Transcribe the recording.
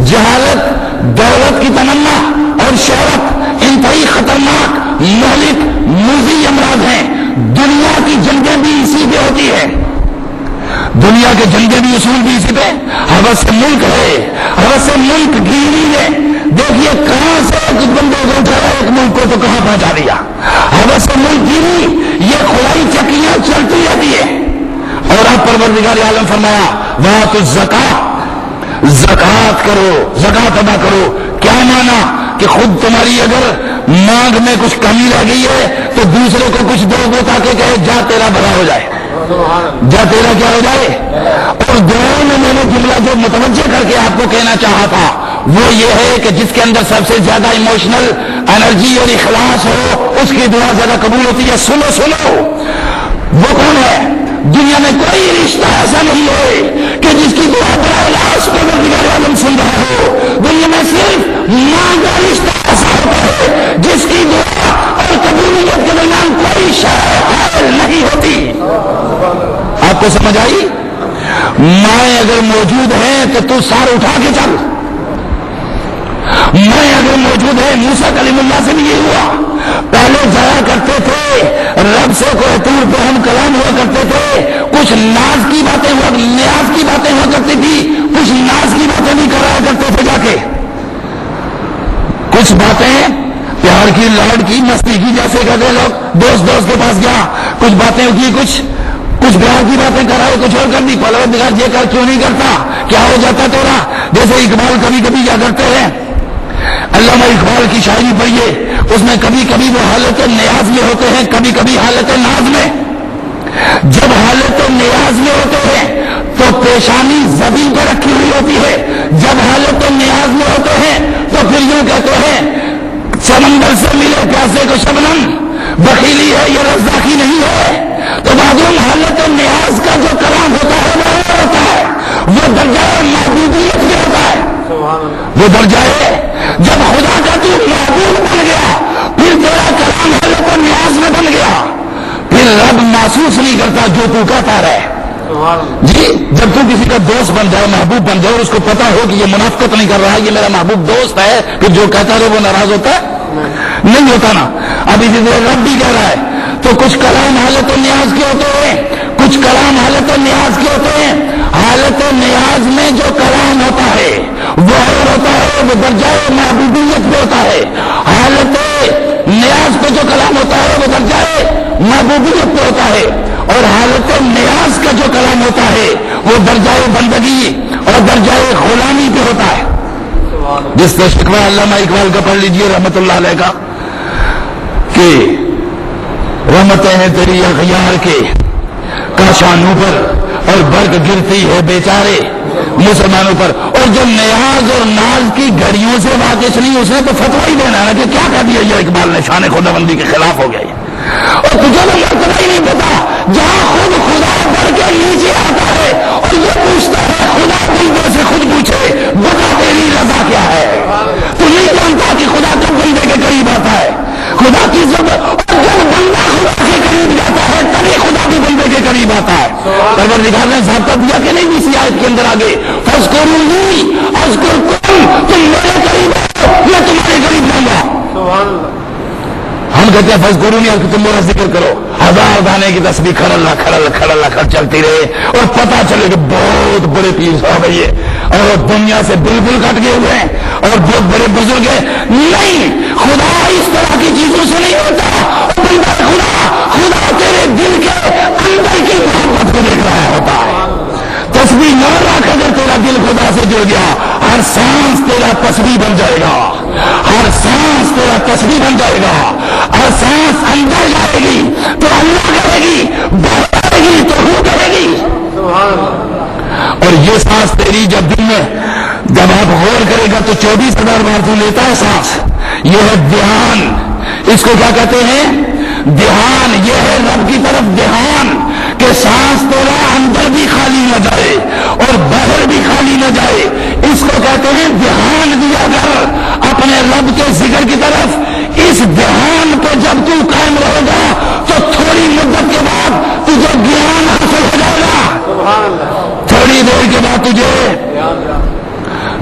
جہالت، دولت کی تمنا اور شہرت انتہائی خطرناک مہلک موذی امراض ہیں۔ دنیا کی جنگیں بھی اسی پہ ہوتی ہے، دنیا کے جنگیں بھی اصول بھی اسی پہ۔ ہوس ملک ہے، ہوس ملک گیری ہے، دیکھیے کہاں سے ایک بندے کو اٹھایا ایک ملک کو تو کہاں پہنچا دیا۔ ہوس ملک گیری یہ خلائی چکیاں چلتی رہتی ہے۔ اور اب پروردگار عالم فرمایا وَآتُوا الزَّکَاۃَ، زکات کرو، زکات ادا کرو۔ کیا مانا کہ خود تمہاری اگر مانگ میں کچھ کمی رہ گئی ہے تو دوسرے کو کچھ دو وہ تاکہ کہے جا تیرا بھلا ہو جائے، جا تیرا کیا ہو جائے۔ اور دونوں میں نے جملہ جو متوجہ کر کے آپ کو کہنا چاہا تھا وہ یہ ہے کہ جس کے اندر سب سے زیادہ ایموشنل انرجی اور اخلاص ہو اس کی دعا زیادہ قبول ہوتی ہے۔ سنو سنو، وہ کون ہے؟ دنیا میں کوئی رشتہ ایسا نہیں ہے کہ جس کی دعا براہ راست پروردگار عالم سن رہا ہو۔ دنیا میں صرف ماں کا رشتہ ایسا ہوتا ہے جس کی دعا اور قبولیت کے درمیان کوئی شرط نہیں ہوتی۔ آپ کو سمجھ آئی؟ مائیں اگر موجود ہیں تو سار اٹھا کے چل، مائیں اگر موجود ہے، موسیٰ کلیم اللہ سے بھی یہ ہوا، پہلے جایا کرتے تھے رب سے کوہ طور پہ ہم کلام ہوا کرتے تھے، کچھ ناز کی باتیں ہوا، نیاز کی باتیں ہوا کرتی تھی، کچھ ناز کی باتیں بھی کرایا کرتے تھے جا کے، کچھ باتیں پیار کی، لاڈ کی، مستی کی، جیسے کہتے لوگ دوست کے پاس گیا، کچھ باتیں کی، کچھ پیار کی باتیں کرائے، کچھ اور کر دی۔ پروردگار یہ کر کیوں نہیں کرتا، کیا ہو جاتا تیرا؟ جیسے اقبال کبھی کبھی کیا کرتے ہیں، علامہ اقبال کی شاعری پڑھیے، اس میں کبھی کبھی وہ حالت نیاز میں ہوتے ہیں، کبھی کبھی حالت ناز میں۔ جب حالت نیاز میں ہوتے ہیں تو پیشانی زمین پر رکھی ہوئی ہوتی ہے، جب حالت نیاز میں ہوتے ہیں تو پھر یوں کہتے ہیں سمندر سے ملے پیاسے کو شبنم، بخیلی ہے یہ رزاقی نہیں ہے۔ تو معلوم حالت نیاز کا جو کلام ہوتا ہے وہ ہوتا ہے، وہ درجہ محبوبیت میں ہوتا ہے، وہ درجہ ہے جب خدا کا تو محبوب بن گیا، پھر تیرا کلام حالت نیاز میں بن گیا، پھر رب محسوس نہیں کرتا جو تو کہتا رہے۔ جی جب تو کسی کا دوست بن جائے، محبوب بن جائے، اور اس کو پتا ہو کہ یہ منافقت نہیں کر رہا ہے، یہ میرا محبوب دوست ہے، پھر جو کہتا رہے وہ ناراض ہوتا ہے؟ نہیں ہوتا نا۔ اب اسی طرح رب بھی کہہ رہا ہے، تو کچھ کلام حالت نیاز کے ہوتے ہیں، کچھ کلام حالت نیاز کے ہوتے ہیں۔ حالت نیاز میں جو کلام ہوتا ہے وہ اور ہوتا ہے، وہ درجہ محبوبیت پہ ہوتا ہے۔ حالت نیاز پہ جو کلام ہوتا ہے وہ درجہ محبوبیت پہ ہوتا ہے، اور حالت نیاز کا جو کلام ہوتا ہے وہ درجہ بندگی اور درجہ غلامی پہ ہوتا ہے۔ جس کا شکوہ علامہ اقبال کا پڑھ لیجئے رحمت اللہ علیہ کا کہ رحمتیں ہیں تیری اغیار کے کاشانوں پر اور برق گرتی ہے بیچارے مسلمانوں پر۔ اور جو نیاز اور ناز کی گھڑیوں سے واقف نہیں، اس نے تو فتویٰ ہی دینا ہے کہ کیا کہہ دیا یہ اقبال نے، شان خدا بندی کے خلاف ہو گیا یہ۔ اور تجھے وہ مرتبہ ہی نہیں پتا جہاں خود خدا بڑھ کے نیچے آتا ہے اور یہ پوچھتا ہے خدا بندے سے خود پوچھے بتا تیری رضا کیا ہے۔ تو نہیں جانتا کہ خدا کب بندے کے قریب آتا ہے، خدا کی ضرورت، اور جب بندہ خدا کے قریب جاتا ہے تبھی خدا بھی بندے کے قریب آتا ہے۔ پروردگار نے ضابطہ دیا کہ نہیں اسی آیت کے اندر آگے فاذکرونی اذکرکم، تم میرے قریب آؤ میں تمہارے قریب جاؤں گا۔ ہم کہتے ہیں فاذکرونی کہ تم میرا ذکر کرو، ہزار دانے کی تسبیح کھڑ چلتی رہے اور پتا چلے کہ بہت بڑے پیر صاحب ہے یہ اور دنیا سے بالکل کٹ گئے ہوئے ہیں اور بہت بڑے بزرگ ہیں۔ نہیں، خدا اس طرح کی چیزوں سے نہیں ہوتا، خدا تیرے دل کے اندر کی محبت کو دیکھ رہا ہوتا ہے۔ تسبیح نہ رکھ، اگر تیرا دل خدا سے جڑ گیا ہر سانس تیرا تسبیح بن جائے گا، ہر سانس تیرا تسبیح بن جائے گا، ہر سانس اندر جائے گی تو اللہ کہے گی، باہر جائے گی تو وہ کہے گی۔ اور یہ سانس تیری جب دل میں جب آپ غور کرے گا تو 24,000 بار تو لیتا ہے سانس، یہ ہے دھیان۔ اس کو کیا کہتے ہیں؟ دھیان۔ یہ ہے رب کی طرف دھیان کہ سانس تیرا اندر بھی خالی نہ جائے اور باہر بھی خالی نہ جائے، اس کو کہتے ہیں دھیان دیا کر اپنے رب کے ذکر کی طرف۔ اس دھیان پہ جب تو قائم رہے گا تو تھوڑی مدت کے بعد تجھے گیان حاصل ہو جائے گا، تھوڑی دیر کے بعد تجھے